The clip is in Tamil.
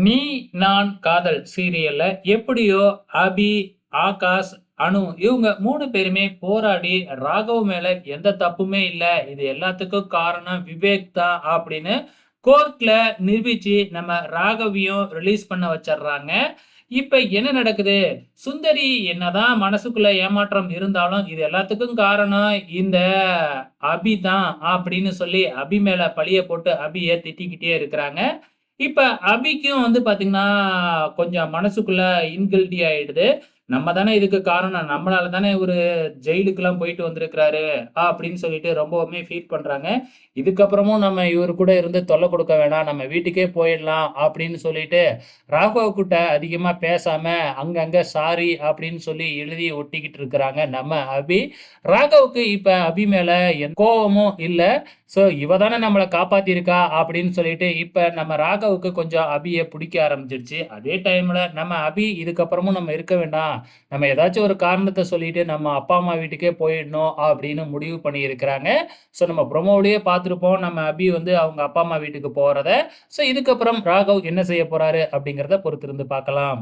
நீ நான் காதல் சீரியல்ல எப்படியோ அபி, ஆகாஷ், அனு இவங்க 3 பேருமே போராடி ராகவ் மேல எந்த தப்புமே இல்ல. இது எல்லாத்துக்கும் காரணம் விவேக் தான் அப்படின்னு கோர்ட்ல நிரூபிச்சு நம்ம ராகவியும் ரிலீஸ் பண்ண வச்சர்றாங்க. இப்ப என்ன நடக்குது? சுந்தரி என்னதான் மனசுக்குள்ள ஏமாற்றம் இருந்தாலும், இது எல்லாத்துக்கும் காரணம் இந்த அபி தான் அப்படின்னு சொல்லி அபி மேல பழிய போட்டு அபிய திட்டிக்கிட்டே இருக்கிறாங்க. இப்ப அபிக்கும் பாத்தீங்கன்னா, கொஞ்சம் மனசுக்குள்ள இன்கில்டி ஆயிடுது. நம்ம தானே இதுக்கு காரணம். நம்மளால தானே இவரு ஜெயிலுக்குலாம் போயிட்டு வந்திருக்கிறாரு. அப்படின்னு சொல்லிட்டு ரொம்பவுமே ஃபீல் பண்றாங்க. இதுக்கப்புறமும் நம்ம இவரு கூட இருந்து தொல்ல குடுக்க வேணாம். நம்ம வீட்டுக்கே போயிடலாம் அப்படின்னு சொல்லிட்டு, ராகவ் கிட்ட அதிகமா பேசாம, அங்கங்க சாரி அப்படின்னு சொல்லி எழுதி ஒட்டிக்கிட்டு இருக்கிறாங்க நம்ம அபி. ராகவுக்கு இப்ப அபி மேல கோவமும் இல்ல. ஸோ, இவ தானே நம்மள காப்பாத்தியிருக்கா அப்படின்னு சொல்லிட்டு, இப்ப நம்ம ராகவுக்கு கொஞ்சம் அபிய புடிக்க ஆரம்பிச்சிருச்சு. அதே டைம்ல நம்ம அபி இதுக்கப்புறமும் நம்ம இருக்க வேண்டாம். நம்ம ஏதாச்சும் ஒரு காரணத்த சொல்லிட்டு நம்ம அப்பா, அம்மா வீட்டுக்கே போயிடணும் அப்படின்னு முடிவு பண்ணியிருக்கிறாங்க. ஸோ, நம்ம ப்ரோமோலயே பார்த்திருப்போம். நம்ம அபி அவங்க அப்பா, அம்மா வீட்டுக்கு போறத. ஸோ, இதுக்கப்புறம் ராகவ் என்ன செய்ய போறாரு அப்படிங்கிறத பொறுத்திருந்து பார்க்கலாம்.